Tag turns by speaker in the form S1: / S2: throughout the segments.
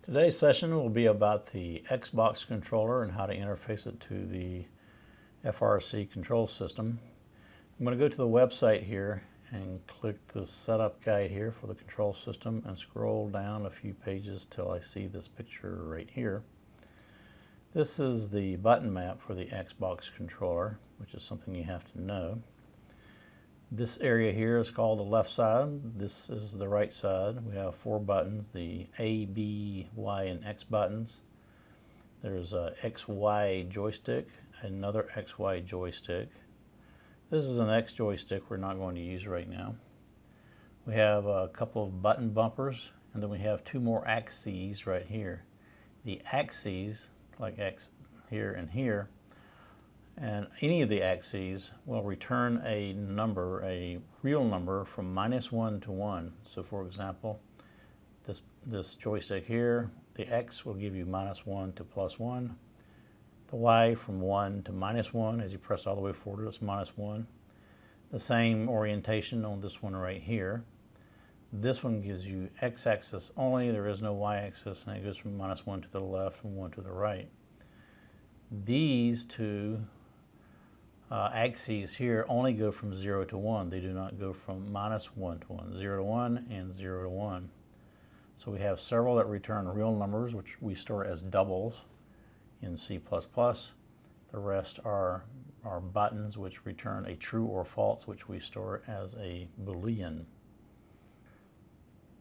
S1: Today's session will be about the Xbox controller and how to interface it to the FRC control system. I'm going to go to the website here and click the setup guide here for the control system and scroll down a few pages till I see this picture right here. This is the button map for the Xbox controller, which is something you have to know. This area here is called the left side. This is the right side. We have four buttons, the A, B, Y, and X buttons. There's a XY joystick, another XY joystick. This is an X joystick we're not going to use right now. We have a couple of button bumpers, and then we have two more axes right here. The axes, like X here and here, and any of the axes will return a number, a real number, from -1 to 1. So for example, this joystick here, the X will give you -1 to +1. The Y from 1 to -1. As you press all the way forward, it's -1. The same orientation on this one right here. This one gives you X-axis only, there is no Y-axis, and it goes from -1 to the left and 1 to the right. These two axes here only go from 0 to 1. They do not go from -1 to 1. 0 to 1 and 0 to 1. So we have several that return real numbers, which we store as doubles in C++. The rest are buttons, which return a true or false, which we store as a Boolean.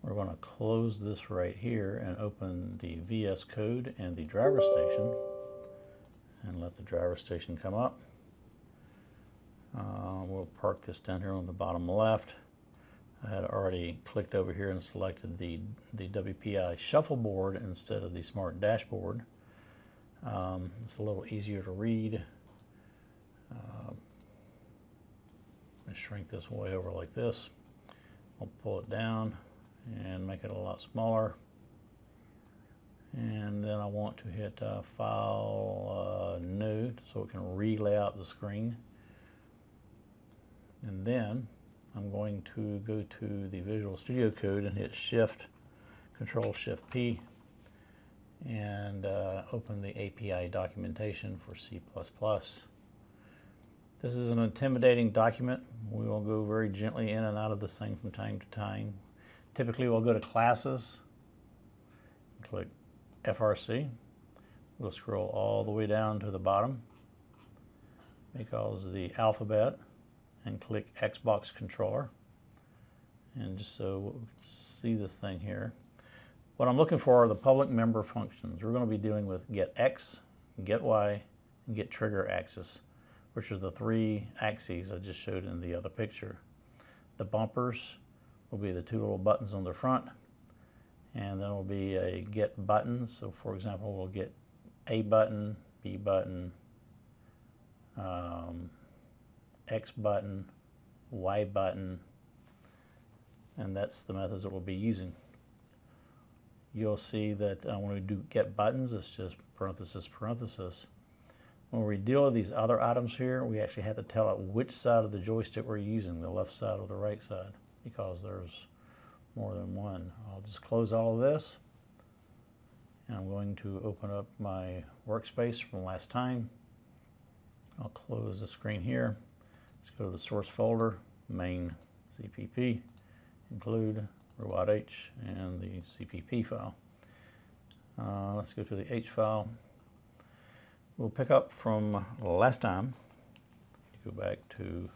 S1: We're going to close this right here and open the VS Code and the driver station and let the driver station come up. We'll park this down here on the bottom left. I had already clicked over here and selected the WPI shuffleboard instead of the smart dashboard. It's a little easier to read. I shrink this way over like this. I'll pull it down and make it a lot smaller. And then I want to hit File, New, so it can relay out the screen. And then I'm going to go to the Visual Studio Code and hit Control Shift P and open the API documentation for C++. This is an intimidating document. We will go very gently in and out of this thing from time to time. Typically we'll go to Classes, click FRC. We'll scroll all the way down to the bottom because the alphabet, and click Xbox controller. And just so we'll see this thing here. What I'm looking for are the public member functions. We're going to be dealing with get X, get Y, and get trigger axis, which are the three axes I just showed in the other picture. The bumpers will be the two little buttons on the front, and then will be a get buttons. So for example, we'll get A button, B button, X button, Y button, and that's the methods that we'll be using. You'll see that when we do get buttons, it's just parenthesis, parenthesis. When we deal with these other items here, we actually have to tell it which side of the joystick we're using, the left side or the right side, because there's more than one. I'll just close all of this, and I'm going to open up my workspace from last time. I'll close the screen here. Let's go to the source folder, main CPP, include robot H and the CPP file. Let's go to the H file. We'll pick up from last time. Go back to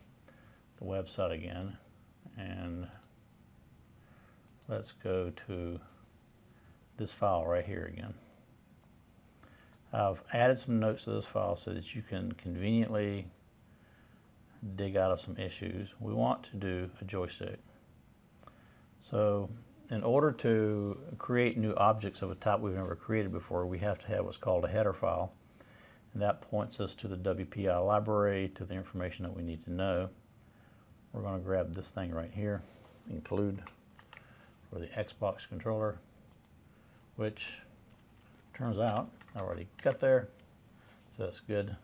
S1: the website again, and let's go to this file right here again. I've added some notes to this file so that you can conveniently dig out of some issues. We want to do a joystick. So in order to create new objects of a type we've never created before, we have to have what's called a header file. And that points us to the WPI library, to the information that we need to know. We're going to grab this thing right here, include, for the Xbox controller, which turns out I already got there, so that's good.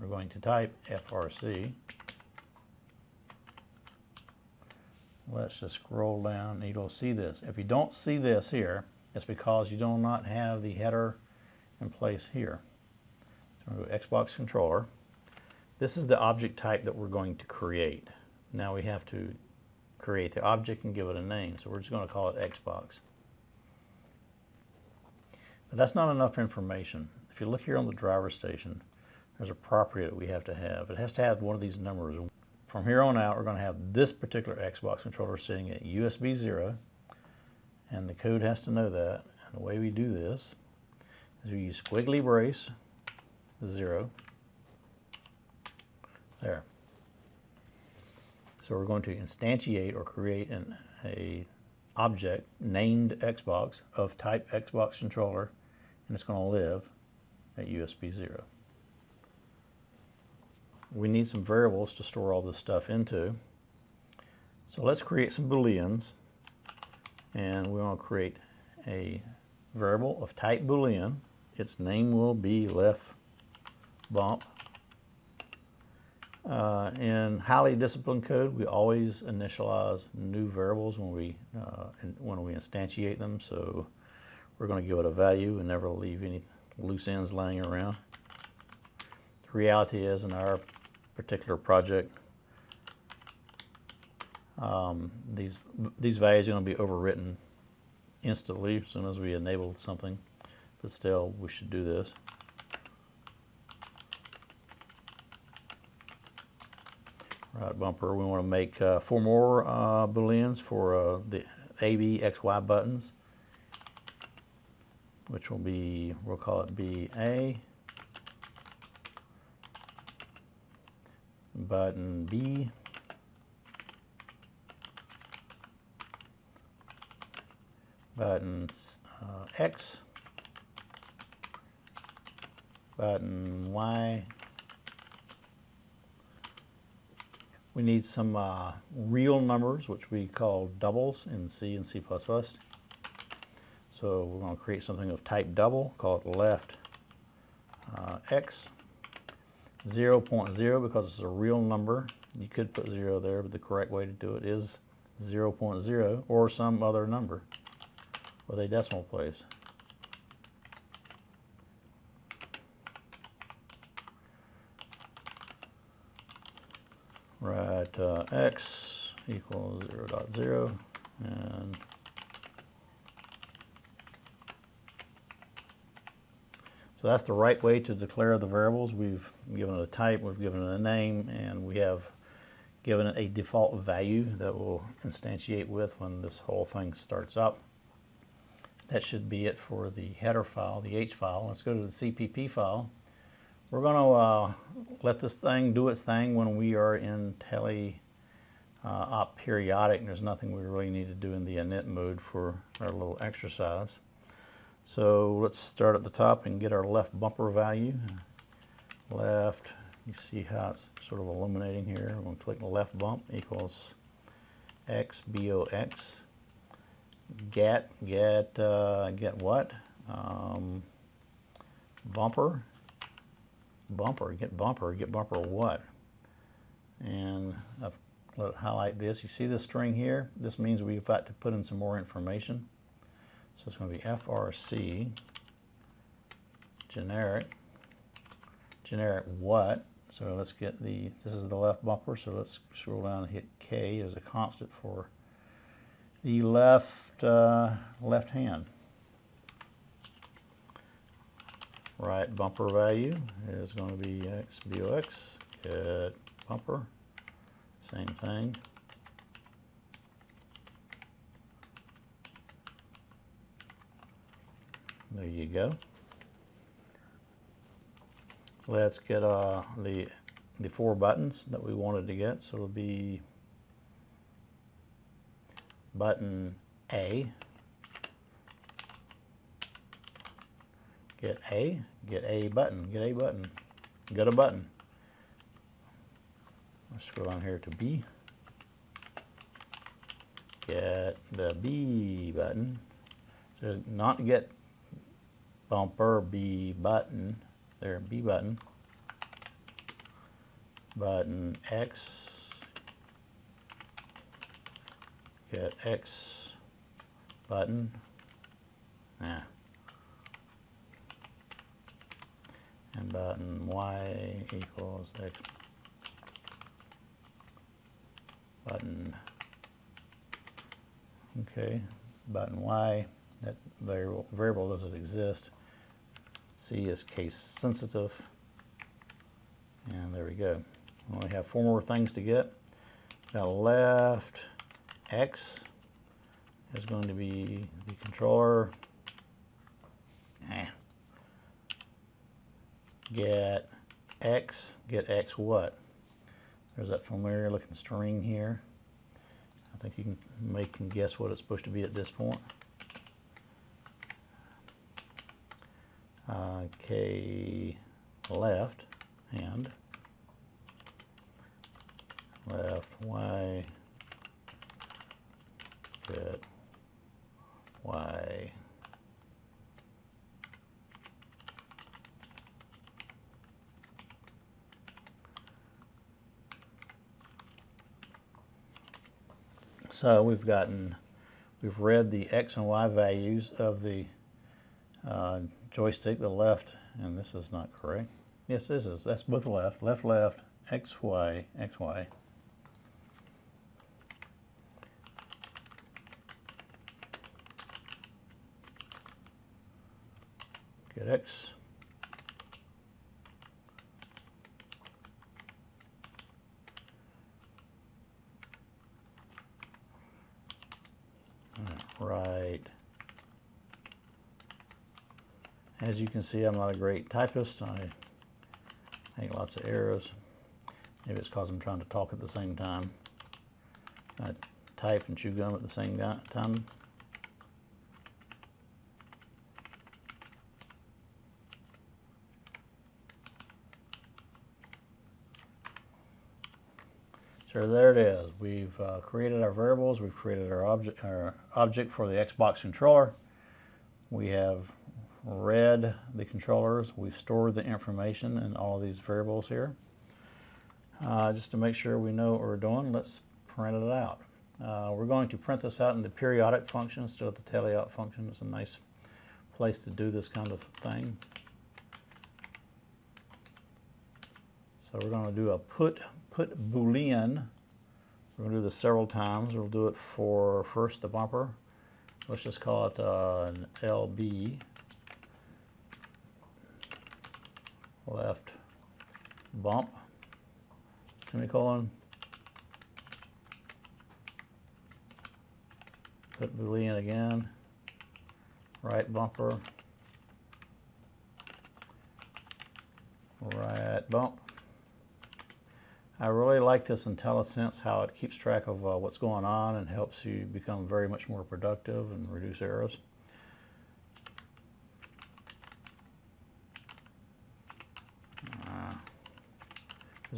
S1: We're going to type FRC. Let's just scroll down and you'll see this. If you don't see this here, It's because you do not have the header in place here. So we're going to go Xbox controller. This is the object type that we're going to create. Now we have to create the object and give it a name. So we're just going to call it Xbox. But that's not enough information. If you look here on the driver station, there's a property that we have to have. It has to have one of these numbers. From here on out, we're going to have this particular Xbox controller sitting at USB 0, and the code has to know that. And the way we do this is we use squiggly brace 0. There. So we're going to instantiate or create a object named Xbox of type Xbox controller, and it's going to live at USB 0. We need some variables to store all this stuff into. So let's create some Booleans, and we want to create a variable of type Boolean. Its name will be left bump. In highly disciplined code, we always initialize new variables when we instantiate them. So we're going to give it a value and never leave any loose ends laying around. The reality is, in our particular project, these values are going to be overwritten instantly as soon as we enable something, but still we should do this. Right bumper, we want to make 4 more Booleans for the A, B, X, Y buttons, which will be, we'll call it BA, button B, button X, button Y. We need some real numbers, which we call doubles in C and C++. So we're going to create something of type double, call it left X, 0.0 because it's a real number. You could put 0 there, but the correct way to do it is 0.0 or some other number with a decimal place. Right, X equals 0.0, and so that's the right way to declare the variables. We've given it a type, we've given it a name, and we have given it a default value that will instantiate with when this whole thing starts up. That should be it for the header file, the H file. Let's go to the CPP file. We're going to let this thing do its thing when we are in tele-op periodic. There's nothing we really need to do in the init mode for our little exercise. So let's start at the top and get our left bumper value. Left, you see how it's sort of illuminating here. We're going to click left bump equals X, BOX. Get what? Bumper. Get bumper what? And I've let it highlight this. You see this string here? This means we've got to put in some more information. So it's going to be FRC generic what? So let's get this is the left bumper, so let's scroll down and hit K as a constant for the left hand. Right bumper value is going to be X, BOX, get bumper, same thing. There you go. Let's get the 4 buttons that we wanted to get. So it'll be button A, get a button, get a button. Let's scroll down here to B, get the B button. So not get bumper, B button, there, B button, button X, get X button, button y equals x button. Okay, button y, that variable doesn't exist. C is case sensitive. And there we go. We only have 4 more things to get. Now left x is going to be the controller. Get x what? There's that familiar looking string here. I think you can make and guess what it's supposed to be at this point. K left and left y get y. So we've read the x and y values of the joystick, the left, and this is not correct. Yes, this is. That's both left, left, x, y, x, y. Get x. Right. As you can see, I'm not a great typist. I make lots of errors. Maybe it's because I'm trying to talk at the same time. I type and chew gum at the same time. So there it is. We've created our variables. We've created our object for the Xbox controller. We have read the controllers. We've stored the information in all of these variables here. Just to make sure we know what we're doing, let's print it out. We're going to print this out in the periodic function instead of the teleout function. It's a nice place to do this kind of thing. So we're going to do a put boolean. We're going to do this several times. We'll do it for first the bumper. Let's just call it an LB. Left bump, semicolon, put boolean again, right bumper, right bump. I really like this IntelliSense, how it keeps track of what's going on and helps you become very much more productive and reduce errors.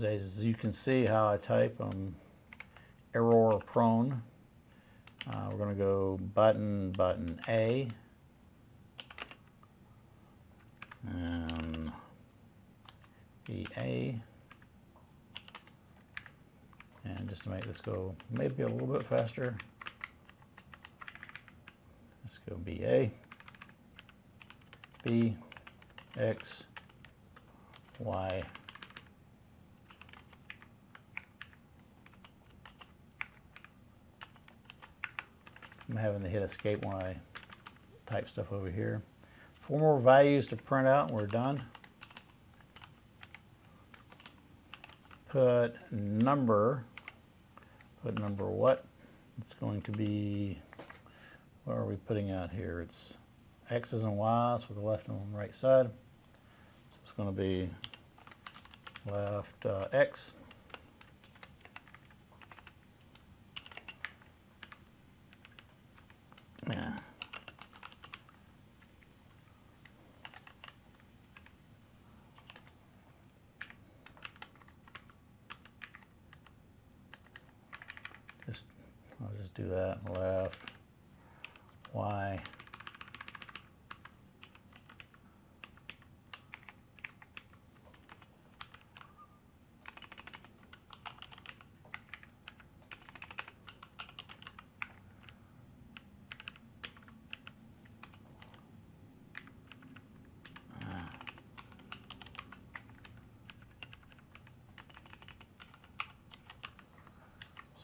S1: As you can see how I type, I'm error prone. We're going to go button A, and BA, and just to make this go maybe a little bit faster, let's go BA, B, X, Y. I'm having to hit escape when I type stuff over here. 4 more values to print out and we're done. Put number what? It's going to be, what are we putting out here? It's X's and Y's for the left and right side. So it's going to be left X. Yeah. I'll just do that. Left, Y.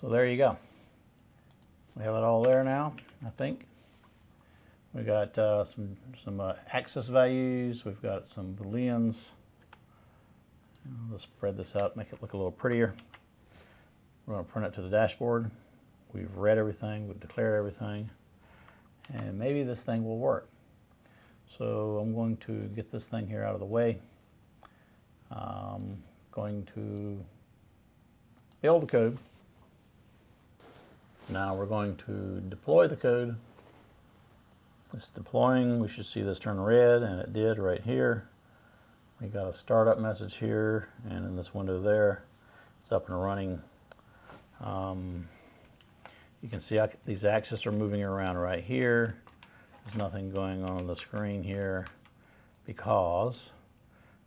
S1: So there you go. We have it all there now, I think. We got some axis values. We've got some booleans. I'll just spread this out, make it look a little prettier. We're going to print it to the dashboard. We've read everything, we've declared everything, and maybe this thing will work. So I'm going to get this thing here out of the way. I'm going to build the code. Now we're going to deploy the code. It's deploying. We should see this turn red, and it did right here. We got a startup message here, and in this window there, it's up and running. You can see these axes are moving around right here. There's nothing going on the screen here because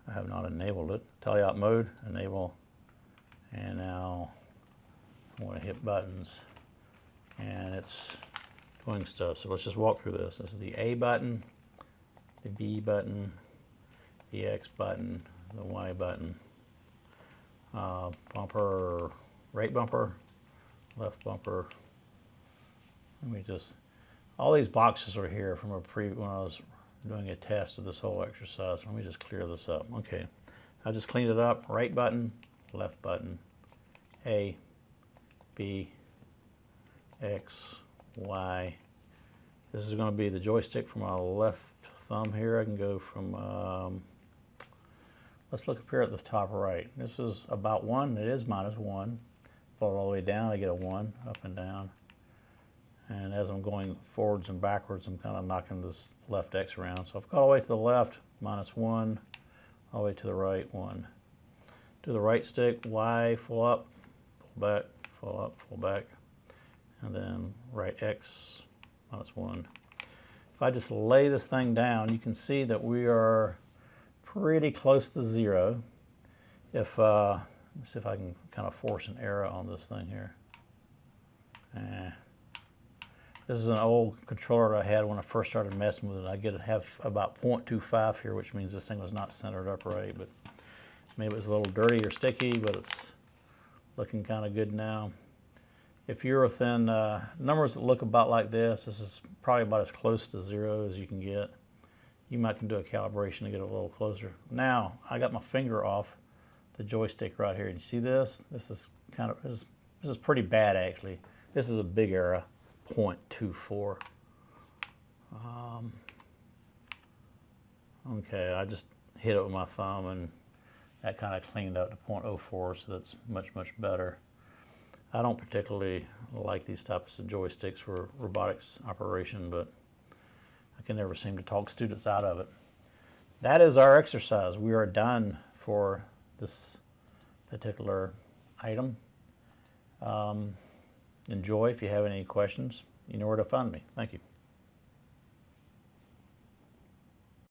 S1: I have not enabled it. Teleop mode, enable, and now I want to hit buttons, and it's doing stuff. So let's just walk through this. This is the A button, the B button, the X button, the Y button, bumper, right bumper, left bumper. Let me just, all these boxes are here from when I was doing a test of this whole exercise. Let me just clear this up. Okay, I just cleaned it up. Right button, left button, A, B, X, Y. This is going to be the joystick for my left thumb here. I can go from, let's look up here at the top right. This is about 1. It is -1. Pull it all the way down, I get a 1, up and down. And as I'm going forwards and backwards, I'm kind of knocking this left X around. So if I go all the way to the left, -1, all the way to the right, 1. Do the right stick, Y, full up, pull back, full up, full back. And then right X, -1. If I just lay this thing down, you can see that we are pretty close to 0. If, let me see if I can kind of force an arrow on this thing here. This is an old controller that I had when I first started messing with it. I have about 0.25 here, which means this thing was not centered up right, but maybe it was a little dirty or sticky, but it's looking kind of good now. If you're within numbers that look about like this is probably about as close to 0 as you can get. You might can do a calibration to get a little closer. Now, I got my finger off the joystick right here. You see this? This is kind of, this is pretty bad actually. This is a big error, 0.24. Okay, I just hit it with my thumb and that kind of cleaned up to 0.04, so that's much better. I don't particularly like these types of joysticks for robotics operation, but I can never seem to talk students out of it. That is our exercise. We are done for this particular item. Enjoy. If you have any questions, you know where to find me. Thank you.